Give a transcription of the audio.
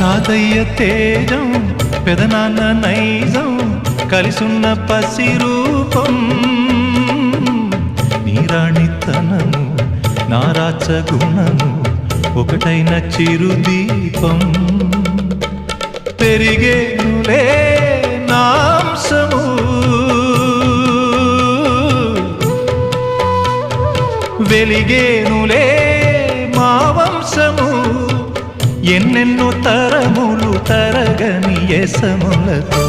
తాతయ్య తేజం పెదనాన్న నైజం కలిసున్న పసి రూపం నీరాణితనము నారాచ గుణము ఒకటైన చిరుదీపం పెరిగేనులే నాంసము వెలిగేనులే మా వంశము ఎన్నెన్నో తరములు తరగని యసములతో